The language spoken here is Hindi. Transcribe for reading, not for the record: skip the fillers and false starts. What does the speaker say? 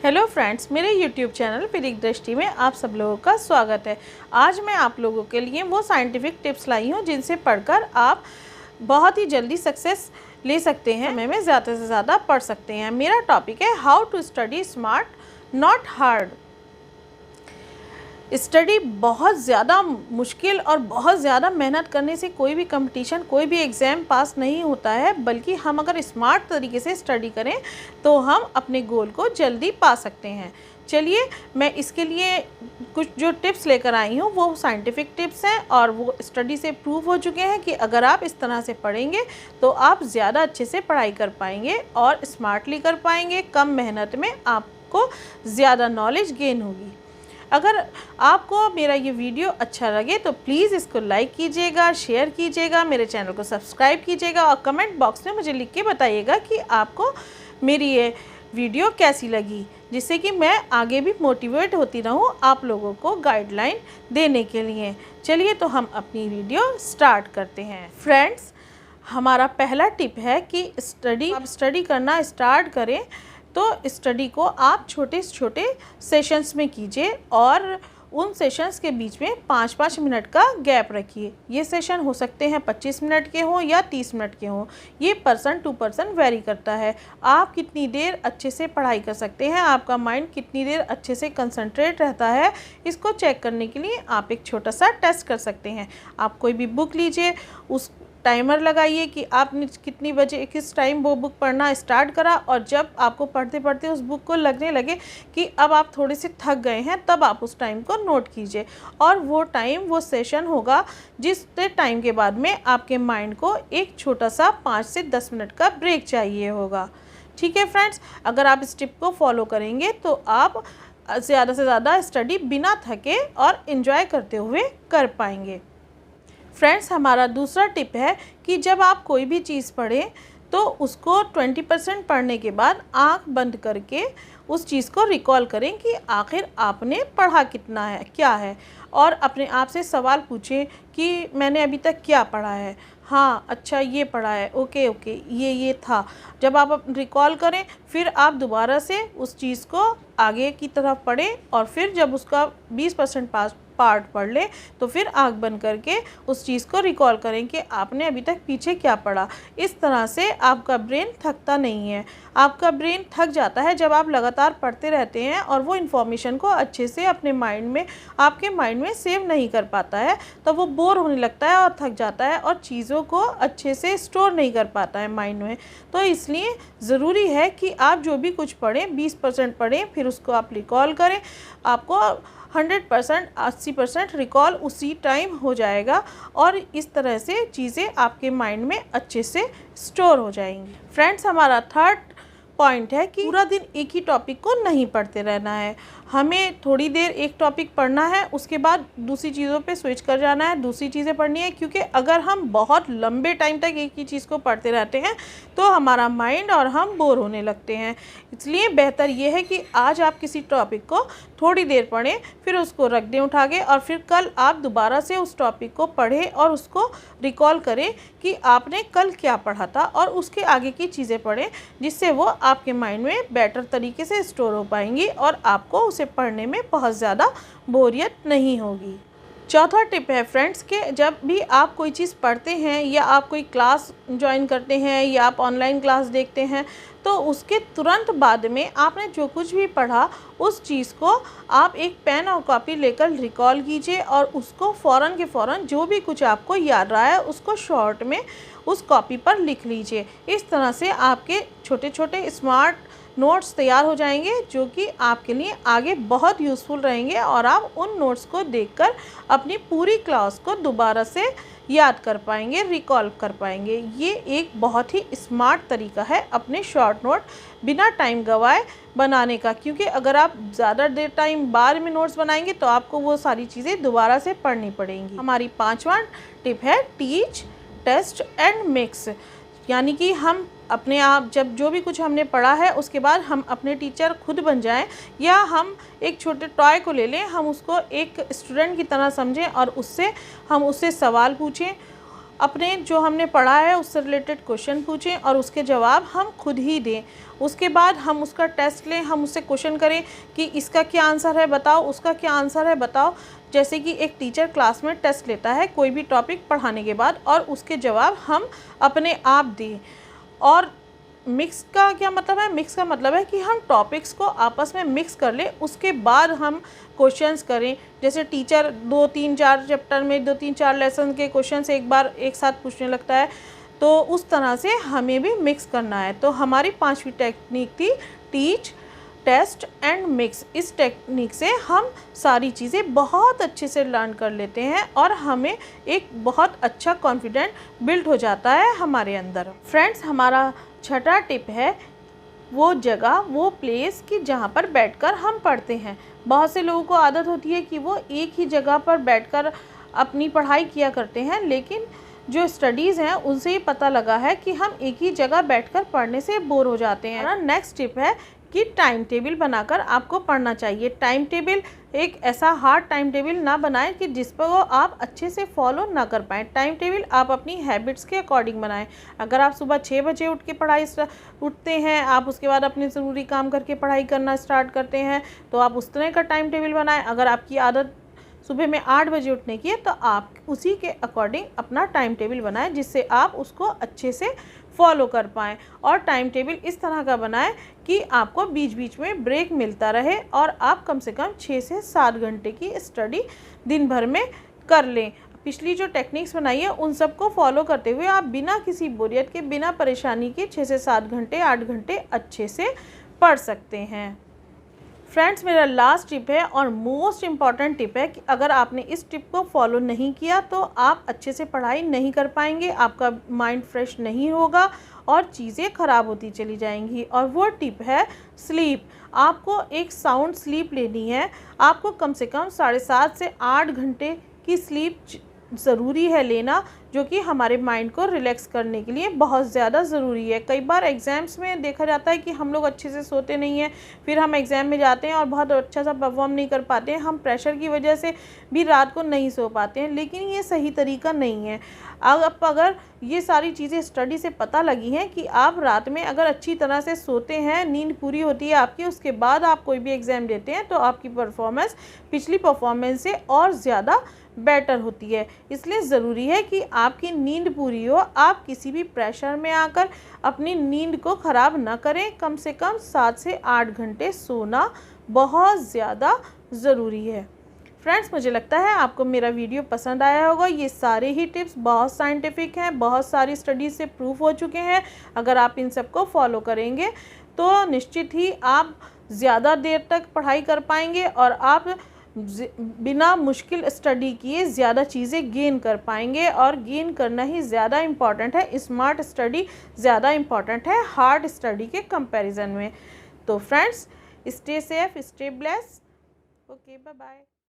हेलो फ्रेंड्स, मेरे यूट्यूब चैनल पीरिक दृष्टि में आप सब लोगों का स्वागत है। आज मैं आप लोगों के लिए वो साइंटिफिक टिप्स लाई हूँ जिनसे पढ़कर आप बहुत ही जल्दी सक्सेस ले सकते हैं, समय में ज़्यादा से ज़्यादा पढ़ सकते हैं। मेरा टॉपिक है how to study smart not hard. Study बहुत ज़्यादा मुश्किल और बहुत ज़्यादा मेहनत करने से कोई भी कंपटीशन, कोई भी एग्ज़ाम पास नहीं होता है, बल्कि हम अगर स्मार्ट तरीके से स्टडी करें तो हम अपने गोल को जल्दी पा सकते हैं। चलिए, मैं इसके लिए कुछ जो टिप्स लेकर आई हूँ वो साइंटिफिक टिप्स हैं और वो स्टडी से प्रूव हो चुके हैं कि अगर आप इस तरह से पढ़ेंगे तो आप ज़्यादा अच्छे से पढ़ाई कर पाएंगे और स्मार्टली कर पाएंगे। कम मेहनत में आपको ज़्यादा नॉलेज गेन होगी। अगर आपको मेरा ये वीडियो अच्छा लगे तो प्लीज़ इसको लाइक कीजिएगा, शेयर कीजिएगा, मेरे चैनल को सब्सक्राइब कीजिएगा और कमेंट बॉक्स में मुझे लिख के बताइएगा कि आपको मेरी ये वीडियो कैसी लगी, जिससे कि मैं आगे भी मोटिवेट होती रहूं आप लोगों को गाइडलाइन देने के लिए। चलिए तो हम अपनी वीडियो स्टार्ट करते हैं। फ्रेंड्स, हमारा पहला टिप है कि आप स्टडी करना स्टार्ट करें तो स्टडी को आप छोटे छोटे सेशंस में कीजिए और उन सेशंस के बीच में 5-5 मिनट का गैप रखिए। ये सेशन हो सकते हैं 25 मिनट के हों या 30 मिनट के हों, ये पर्सन टू पर्सन वेरी करता है। आप कितनी देर अच्छे से पढ़ाई कर सकते हैं, आपका माइंड कितनी देर अच्छे से कंसंट्रेट रहता है, इसको चेक करने के लिए आप एक छोटा सा टेस्ट कर सकते हैं। आप कोई भी बुक लीजिए, उस टाइमर लगाइए कि आपने कितनी बजे किस टाइम वो बुक पढ़ना स्टार्ट करा, और जब आपको पढ़ते पढ़ते उस बुक को लगने लगे कि अब आप थोड़े से थक गए हैं, तब आप उस टाइम को नोट कीजिए। और वो टाइम, वो सेशन होगा जिस टाइम के बाद में आपके माइंड को एक छोटा सा 5 से 10 मिनट का ब्रेक चाहिए होगा। ठीक है फ्रेंड्स, अगर आप इस टिप को फॉलो करेंगे तो आप ज़्यादा से ज़्यादा स्टडी बिना थके और इन्जॉय करते हुए कर पाएंगे। फ्रेंड्स, हमारा दूसरा टिप है कि जब आप कोई भी चीज़ पढ़ें तो उसको 20% पढ़ने के बाद आंख बंद करके उस चीज़ को रिकॉल करें कि आखिर आपने पढ़ा कितना है, क्या है, और अपने आप से सवाल पूछें कि मैंने अभी तक क्या पढ़ा है। हाँ, अच्छा ये पढ़ा है, ओके ओके, ये था। जब आप रिकॉल करें फिर आप दोबारा से उस चीज़ को आगे की तरफ पढ़ें और फिर जब उसका 20% पार्ट पढ़ लें तो फिर आँख बंद करके उस चीज़ को रिकॉल करें कि आपने अभी तक पीछे क्या पढ़ा। इस तरह से आपका ब्रेन थकता नहीं है। आपका ब्रेन थक जाता है जब आप लगातार पढ़ते रहते हैं और वो इन्फॉर्मेशन को अच्छे से अपने माइंड में, आपके माइंड में सेव नहीं कर पाता है, तो वो बोर होने लगता है और थक जाता है और चीज़ों को अच्छे से स्टोर नहीं कर पाता है माइंड में। तो इसलिए ज़रूरी है कि आप जो भी कुछ पढ़ें 20% पढ़ें, फिर उसको आप रिकॉल करें। आपको 100%, 80% रिकॉल उसी टाइम हो जाएगा और इस तरह से चीज़ें आपके माइंड में अच्छे से स्टोर हो जाएंगी। फ्रेंड्स, हमारा थर्ड पॉइंट है कि पूरा दिन एक ही टॉपिक को नहीं पढ़ते रहना है। हमें थोड़ी देर एक टॉपिक पढ़ना है, उसके बाद दूसरी चीज़ों पे स्विच कर जाना है, दूसरी चीज़ें पढ़नी है, क्योंकि अगर हम बहुत लंबे टाइम तक एक ही चीज़ को पढ़ते रहते हैं तो हमारा माइंड और हम बोर होने लगते हैं। इसलिए बेहतर ये है कि आज आप किसी टॉपिक को थोड़ी देर पढ़ें, फिर उसको रख दें उठा के, और फिर कल आप दोबारा से उस टॉपिक को पढ़ें और उसको रिकॉल करें कि आपने कल क्या पढ़ा था, और उसके आगे की चीज़ें पढ़ें, जिससे वो आपके माइंड में बेटर तरीके से स्टोर हो पाएंगी और आपको उसे पढ़ने में बहुत ज़्यादा बोरियत नहीं होगी। चौथा टिप है फ्रेंड्स कि जब भी आप कोई चीज़ पढ़ते हैं या आप कोई क्लास ज्वाइन करते हैं या आप ऑनलाइन क्लास देखते हैं तो उसके तुरंत बाद में आपने जो कुछ भी पढ़ा उस चीज़ को आप एक पेन और कॉपी लेकर रिकॉल कीजिए और उसको फ़ौरन के फ़ौरन जो भी कुछ आपको याद रहा है उसको शॉर्ट में उस कॉपी पर लिख लीजिए। इस तरह से आपके छोटे छोटे स्मार्ट नोट्स तैयार हो जाएंगे जो कि आपके लिए आगे बहुत यूज़फुल रहेंगे और आप उन नोट्स को देखकर अपनी पूरी क्लास को दोबारा से याद कर पाएंगे, रिकॉल कर पाएंगे। ये एक बहुत ही स्मार्ट तरीका है अपने शॉर्ट नोट बिना टाइम गवाए बनाने का, क्योंकि अगर आप ज़्यादा देर टाइम बाद में नोट्स बनाएंगे तो आपको वो सारी चीज़ें दोबारा से पढ़नी पड़ेंगी। हमारी 5वां टिप है टीच, टेस्ट एंड मिक्स, यानी कि हम अपने आप जब जो भी कुछ हमने पढ़ा है उसके बाद हम अपने टीचर खुद बन जाएं, या हम एक छोटे टॉय को ले लें, हम उसको एक स्टूडेंट की तरह समझें और हम उससे सवाल पूछें अपने जो हमने पढ़ा है उससे रिलेटेड क्वेश्चन पूछें और उसके जवाब हम खुद ही दें। उसके बाद हम उसका टेस्ट लें, हम उससे क्वेश्चन करें कि इसका क्या आंसर है बताओ, उसका क्या आंसर है बताओ। जैसे कि एक टीचर क्लास में टेस्ट लेता है कोई भी टॉपिक पढ़ाने के बाद, और उसके जवाब हम अपने आप दें। और मिक्स का क्या मतलब है? मिक्स का मतलब है कि हम टॉपिक्स को आपस में मिक्स कर लें, उसके बाद हम क्वेश्चंस करें। जैसे टीचर 2-3-4 चैप्टर में 2-3-4 लेसन के क्वेश्चंस एक बार एक साथ पूछने लगता है, तो उस तरह से हमें भी मिक्स करना है। तो हमारी 5वीं टेक्निक थी टीच, टेस्ट एंड मिक्स। इस टेक्निक से हम सारी चीज़ें बहुत अच्छे से लर्न कर लेते हैं और हमें एक बहुत अच्छा कॉन्फिडेंट बिल्ड हो जाता है हमारे अंदर। फ्रेंड्स, हमारा छठा टिप है वो जगह, वो प्लेस कि जहाँ पर बैठकर हम पढ़ते हैं। बहुत से लोगों को आदत होती है कि वो एक ही जगह पर बैठकर अपनी पढ़ाई किया करते हैं, लेकिन जो स्टडीज़ हैं उनसे ही पता लगा है कि हम एक ही जगह बैठकर पढ़ने से बोर हो जाते हैं। नेक्स्ट टिप है कि टाइम टेबल बनाकर आपको पढ़ना चाहिए। टाइम टेबल एक ऐसा हार्ड टाइम टेबल ना बनाएं कि जिस पर वो आप अच्छे से फॉलो ना कर पाएँ। टाइम टेबल आप अपनी हैबिट्स के अकॉर्डिंग बनाएं। अगर आप सुबह 6 बजे उठ के उठते हैं, आप उसके बाद अपने ज़रूरी काम करके पढ़ाई करना स्टार्ट करते हैं, तो आप उस तरह का टाइम टेबल बनाएं। अगर आपकी आदत सुबह में 8 बजे उठने की है, तो आप उसी के अकॉर्डिंग अपना टाइम टेबल बनाएं, जिससे आप उसको अच्छे से फॉलो कर पाएँ। और टाइम टेबल इस तरह का बनाएं कि आपको बीच बीच में ब्रेक मिलता रहे और आप कम से कम 6 से 7 घंटे की स्टडी दिन भर में कर लें। पिछली जो टेक्निक्स बनाई है उन सबको फॉलो करते हुए आप बिना किसी बोरियत के, बिना परेशानी के 6 से 7 घंटे, 8 घंटे अच्छे से पढ़ सकते हैं। फ्रेंड्स, मेरा लास्ट टिप है और मोस्ट इम्पॉर्टेंट टिप है कि अगर आपने इस टिप को फॉलो नहीं किया तो आप अच्छे से पढ़ाई नहीं कर पाएंगे, आपका माइंड फ्रेश नहीं होगा और चीज़ें ख़राब होती चली जाएंगी। और वो टिप है स्लीप। आपको एक साउंड स्लीप लेनी है। आपको कम से कम 7.5 से 8 घंटे की स्लीप ज़रूरी है लेना, जो कि हमारे माइंड को रिलैक्स करने के लिए बहुत ज़्यादा ज़रूरी है। कई बार एग्ज़ाम्स में देखा जाता है कि हम लोग अच्छे से सोते नहीं हैं, फिर हम एग्ज़ाम में जाते हैं और बहुत अच्छा सा परफॉर्म नहीं कर पाते हैं। हम प्रेशर की वजह से भी रात को नहीं सो पाते हैं, लेकिन ये सही तरीका नहीं है। अगर ये सारी चीज़ें स्टडी से पता लगी हैं कि आप रात में अगर अच्छी तरह से सोते हैं, नींद पूरी होती है आपकी, उसके बाद आप कोई भी एग्ज़ाम देते हैं, तो आपकी परफॉर्मेंस पिछली परफॉर्मेंस से और ज़्यादा बेटर होती है। इसलिए ज़रूरी है कि आपकी नींद पूरी हो। आप किसी भी प्रेशर में आकर अपनी नींद को ख़राब ना करें। कम से कम 7 से 8 घंटे सोना बहुत ज़्यादा ज़रूरी है। फ्रेंड्स, मुझे लगता है आपको मेरा वीडियो पसंद आया होगा। ये सारे ही टिप्स बहुत साइंटिफिक हैं, बहुत सारी स्टडीज़ से प्रूफ हो चुके हैं। अगर आप इन सबको फॉलो करेंगे तो निश्चित ही आप ज़्यादा देर तक पढ़ाई कर पाएंगे और आप बिना मुश्किल स्टडी किए ज़्यादा चीज़ें गेन कर पाएंगे। और गेन करना ही ज़्यादा इम्पॉर्टेंट है। स्मार्ट स्टडी ज़्यादा इम्पॉर्टेंट है हार्ड स्टडी के कंपैरिजन में। तो friends, stay safe, stay blessed. Okay, bye bye.